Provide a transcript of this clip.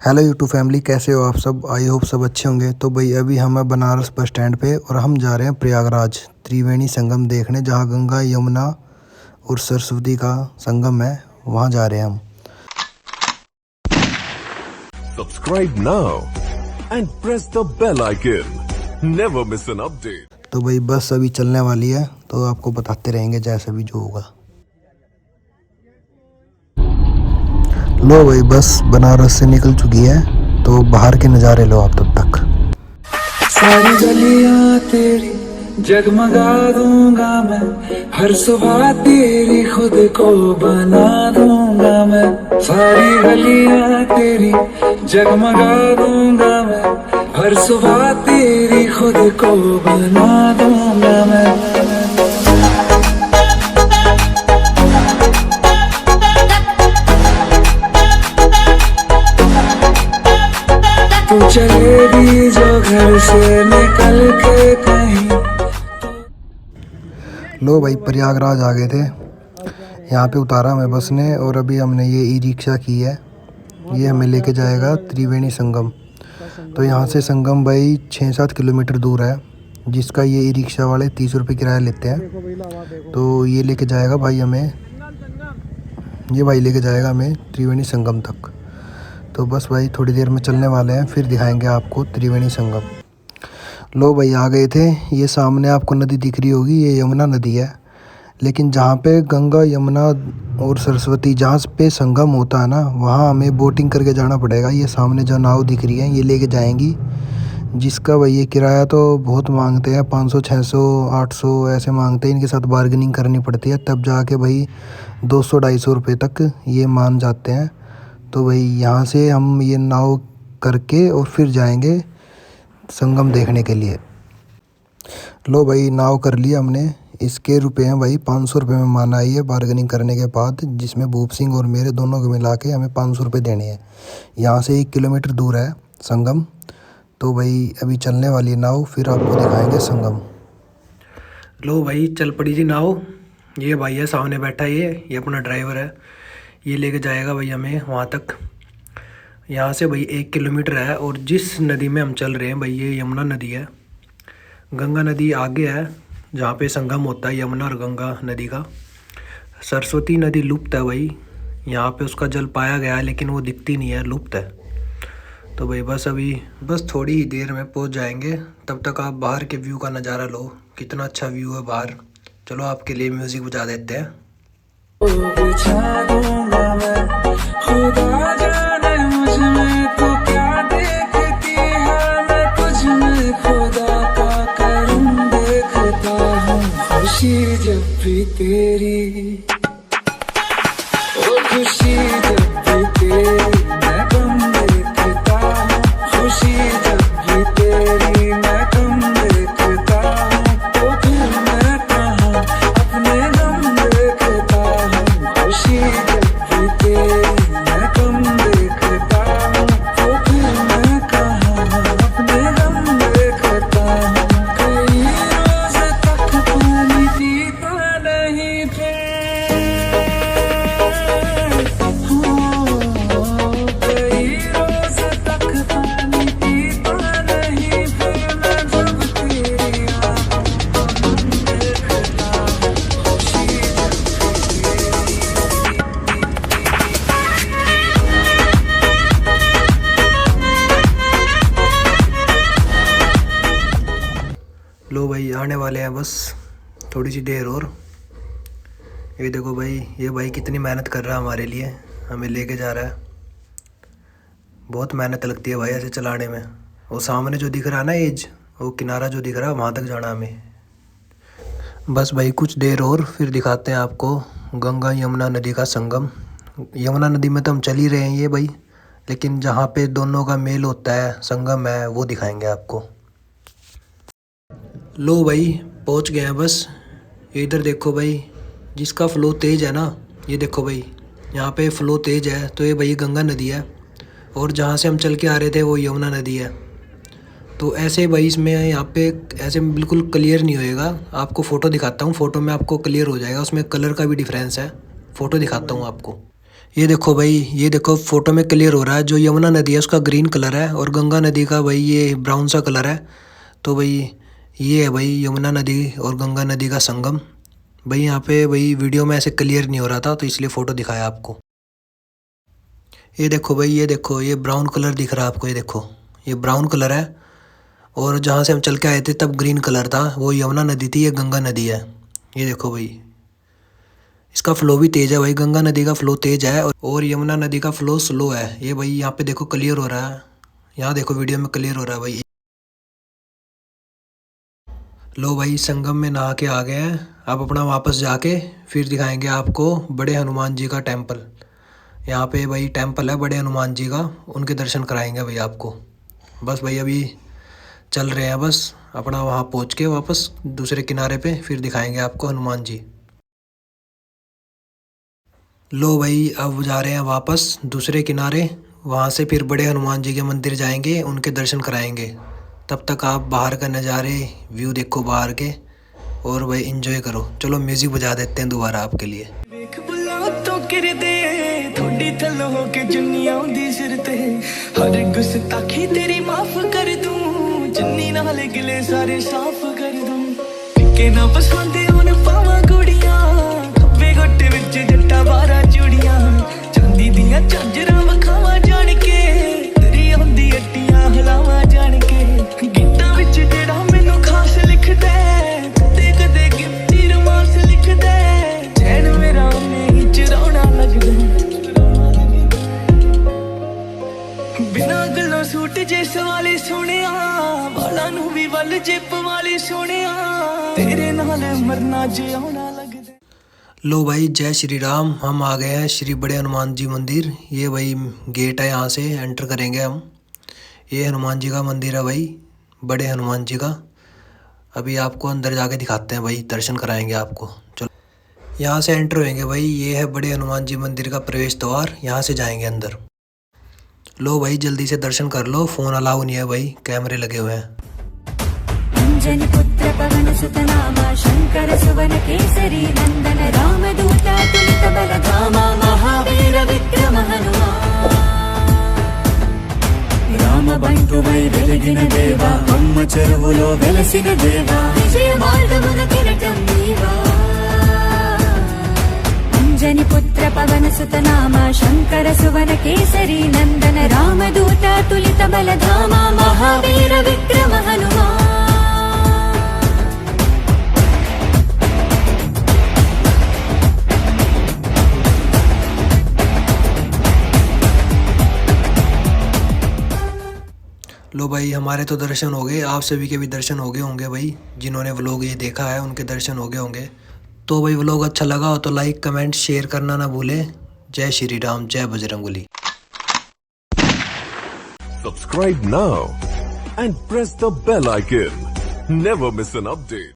Hello YouTube family, कैसे हो आप सब। आई होप सब अच्छे होंगे। तो भाई अभी हम हैं बनारस बस स्टैंड पे और हम जा रहे हैं प्रयागराज त्रिवेणी संगम देखने, जहाँ गंगा यमुना और सरस्वती का संगम है। वहाँ जा रहे हैं हम। Subscribe now and press the bell icon. Never miss an update. तो भाई बस अभी चलने वाली है, तो आपको बताते रहेंगे जैसा भी जो होगा। लो भाई बस बनारस से निकल चुकी है, तो बाहर के नज़ारे लो आप तब तक। सारी गलियां तेरी जगमगा दूंगा मैं, हर सुबह तेरी खुद को बना दूंगा मैं। सारी गलियां तेरी जगमगा दूंगा मैं, हर सुबह तेरी खुद को बना दूंगा मैं। तू चलेगी जो घर से निकल के कहीं। लो भाई प्रयागराज आ गए थे। यहाँ पे उतारा हमें बस ने, और अभी हमने ये ई रिक्शा की है। ये हमें लेके जाएगा त्रिवेणी संगम। तो यहाँ से संगम भाई 6-7 किलोमीटर दूर है, जिसका ये ई रिक्शा वाले 30 रुपये किराया लेते हैं। तो ये लेके जाएगा भाई हमें, ये भाई लेके जाएगा हमें त्रिवेणी संगम तक। तो बस भाई थोड़ी देर में चलने वाले हैं, फिर दिखाएंगे आपको त्रिवेणी संगम। लो भाई आ गए थे। ये सामने आपको नदी दिख रही होगी, ये यमुना नदी है। लेकिन जहाँ पे गंगा यमुना और सरस्वती जहाँ पे संगम होता है ना, वहाँ हमें बोटिंग करके जाना पड़ेगा। ये सामने जो नाव दिख रही है ये लेके जाएंगी, जिसका भाई ये किराया तो बहुत मांगते हैं, 500, 600, 800 ऐसे मांगते हैं। इनके साथ बार्गेनिंग करनी पड़ती है, तब जाके भाई 200-250 रुपये तक ये मान जाते हैं। तो भाई यहाँ से हम ये नाव करके और फिर जाएंगे संगम देखने के लिए। लो भाई नाव कर लिया हमने। इसके रुपए हैं भाई 500 रुपये में माना है ये बार्गेनिंग करने के बाद, जिसमें भूप सिंह और मेरे दोनों को मिला के हमें 500 रुपये देने हैं। यहाँ से 1 किलोमीटर दूर है संगम। तो भाई अभी चलने वाली नाव, फिर आपको दिखाएंगे संगम। लो भाई चल पड़ी थी नाव। ये भाई है सामने बैठा, ये अपना ड्राइवर है। ये लेके जाएगा भाई हमें वहाँ तक। यहाँ से भाई 1 किलोमीटर है, और जिस नदी में हम चल रहे हैं भाई ये यमुना नदी है। गंगा नदी आगे है जहाँ पे संगम होता है यमुना और गंगा नदी का। सरस्वती नदी लुप्त है भाई, यहाँ पे उसका जल पाया गया है लेकिन वो दिखती नहीं है, लुप्त है। तो भाई बस थोड़ी ही देर में पहुँच जाएंगे। तब तक आप बाहर के व्यू का नज़ारा लो, कितना अच्छा व्यू है बाहर। चलो आपके लिए म्यूज़िक बजा देते हैं। खुशी जब भी तेरी, ओ खुशी जब भी तेरी मैं गम देखता हूँ। खुशी जब भी तेरी मैं गम देखता हूँ, तो फिर मैं कहाँ अपने गम देखता हूँ। खुशी जब भी तेरी मैं गम देखता हूँ, तो फिर मैं कहाँ अपने गम देखता हूँ। कई रोज तक पानी पीता नहीं फिर, कई रोज तक पानी पीता नहीं फिर मैं जब तेरी आँखों को देखता हूँ। खुशी जब लो भाई आने वाले हैं बस थोड़ी सी देर और। ये देखो भाई, ये भाई कितनी मेहनत कर रहा है हमारे लिए, हमें लेके जा रहा है। बहुत मेहनत लगती है भाई ऐसे चलाने में। वो सामने जो दिख रहा है ना एज, वो किनारा जो दिख रहा है वहाँ तक जाना हमें। बस भाई कुछ देर और, फिर दिखाते हैं आपको गंगा यमुना नदी का संगम। यमुना नदी में तो हम चल ही रहे हैं ये भाई, लेकिन जहाँ पे दोनों का मेल होता है, संगम है, वो दिखाएंगे आपको। लो भाई पहुंच गए हैं बस। ये इधर देखो भाई, जिसका फ़्लो तेज़ है ना, ये देखो भाई यहाँ पे फ़्लो तेज़ है, तो ये भाई गंगा नदी है। और जहाँ से हम चल के आ रहे थे वो यमुना नदी है। तो ऐसे भाई इसमें यहाँ पे ऐसे बिल्कुल क्लियर नहीं होएगा। आपको फ़ोटो दिखाता हूँ, फ़ोटो में आपको क्लियर हो जाएगा, उसमें कलर का भी डिफरेंस है। फ़ोटो दिखाता हूँ आपको। ये देखो भाई, ये देखो फोटो में क्लियर हो रहा है, जो यमुना नदी है उसका ग्रीन कलर है और गंगा नदी का भाई ये ब्राउन सा कलर है। तो भाई ये है भाई यमुना नदी और गंगा नदी का संगम। भाई यहाँ पे भाई वीडियो में ऐसे क्लियर नहीं हो रहा था तो इसलिए फ़ोटो दिखाया आपको। ये देखो भाई, ये देखो, ये ब्राउन कलर दिख रहा है आपको, ये देखो ये ब्राउन कलर है। और जहाँ से हम चल के आए थे तब ग्रीन कलर था, वो यमुना नदी थी, ये गंगा नदी है। ये देखो भाई, इसका फ्लो भी तेज़ है भाई, गंगा नदी का फ्लो तेज़ है और यमुना नदी का फ्लो स्लो है। ये भाई यहाँ पे देखो क्लियर हो रहा है, यहाँ देखो वीडियो में क्लियर हो रहा है भाई। लो भाई, संगम में नहा के आ गए हैं। अब अपना वापस जाके फिर दिखाएंगे आपको बड़े हनुमान जी का टेम्पल। यहाँ पे भाई टेम्पल है बड़े हनुमान जी का, उनके दर्शन कराएंगे भाई आपको। बस भाई अभी चल रहे हैं, बस अपना वहाँ पहुँच के वापस दूसरे किनारे पे फिर दिखाएंगे आपको हनुमान जी। लो भाई, अब जा रहे हैं वापस दूसरे किनारे, वहाँ से फिर बड़े हनुमान जी के मंदिर जाएंगे, उनके दर्शन कराएंगे। तब तक आप बाहर का नज़ारे व्यू देखो बाहर के और भाई एंजॉय करो। चलो म्यूज़िक बजा देते हैं दोबारा आपके लिए। ਵੇਖ ਬੁਲਾ ਤੋਂ ਕਿਰਦੇ ਥੋੜੀ ਥੱਲ ਹੋ ਕੇ ਜੁੰਨੀ ਆਉਂਦੀ ਸਿਰ ਤੇ ਹਰ ਗੁਸਤਾਖੀ ਤੇਰੀ ਮਾਫ ਕਰ ਦੂੰ ਜੰਨੀ ਨਾਲ ਗਿਲੇ ਸਾਰੇ ਸਾਫ਼ ਕਰ ਦੂੰ ਕਿ ਨਾ ਪਸੰਦੇ ਹੁਣ ਪਾਵਾਂ ਕੁੜੀਆਂ ਖੱਬੇ ਗੋਟੇ ਵਿੱਚ ਜੱਟਾ ਬਾਰਾ ਚੂੜੀਆਂ ਚਾਂਦੀ ਦੀਆਂ ਝਾਂਜਰਾਂ ਵਖਾਵਾਂ ਜਾਣ ਕੇ ਤੇਰੀ ਹੁੰਦੀ ਅੱਟੀਆਂ ਹਲਾਵਾਂ ਜਾਣ ਕੇ ਗੀਤਾਂ ਵਿੱਚ ਜਿਹੜਾ ਮੈਨੂੰ ਖਾਸ ਲਿਖਦਾ ਕਦੇ ਕਦੇ ਗਿਫਟੀ ਰੋਮਾਂਸ ਲਿਖਦਾ ਚੈਨ ਮੇਰਾ ਨਹੀਂ ਚਰਾਉਣਾ ਲੱਗਦਾ ਬਿਨਾਂ ਗੱਲੋਂ ਸੂਟ ਜਿਸ ਵਾਲੇ ਸੋਹਣਿਆ ਵਾਲਾਂ ਨੂੰ ਵੀ ਵੱਲ ਜਿੱਪ ਵਾਲੇ ਸੋਹਣਿਆ तेरे नाल मरना जियाना लगदा। लो भाई, जय श्री राम। हम आ गए हैं श्री बड़े हनुमान जी मंदिर। ये भाई गेट है, यहाँ से एंटर करेंगे हम। ये हनुमान जी का मंदिर है भाई, बड़े हनुमान जी का। अभी आपको अंदर जाके दिखाते हैं भाई, दर्शन कराएंगे आपको। चलो यहाँ से एंटर होएंगे भाई, ये है बड़े हनुमान जी मंदिर का प्रवेश द्वार, यहाँ से जाएंगे अंदर। लो भाई जल्दी से दर्शन कर लो, फ़ोन अलाउ नहीं है भाई, कैमरे लगे हुए हैं। अंजनी पुत्र पवन सुत नामा शंकर सुवन केसरी नंदन रामदूत तुलित बल धामा महावीर विक्रम हनुमान राम बंटु वै వెలిగిన దేవా అమ్మ చెరువులో వెలసిన దేవా విజయ మార్గమున కిరటం నీవా अंजनी पुत्र पवन सुत नामा शंकर सुवन केसरी नंदन रामदूत तुलित बल धामा महावीर विक्रम हनुमान। लो भाई, हमारे तो दर्शन हो गए, आप सभी के भी दर्शन हो गए होंगे भाई। जिन्होंने व्लॉग ये देखा है उनके दर्शन हो गए होंगे। तो भाई व्लॉग अच्छा लगा हो तो लाइक कमेंट शेयर करना ना भूलें। जय श्री राम, जय Bajrangbali. Subscribe now and press the bell icon. Never miss an update.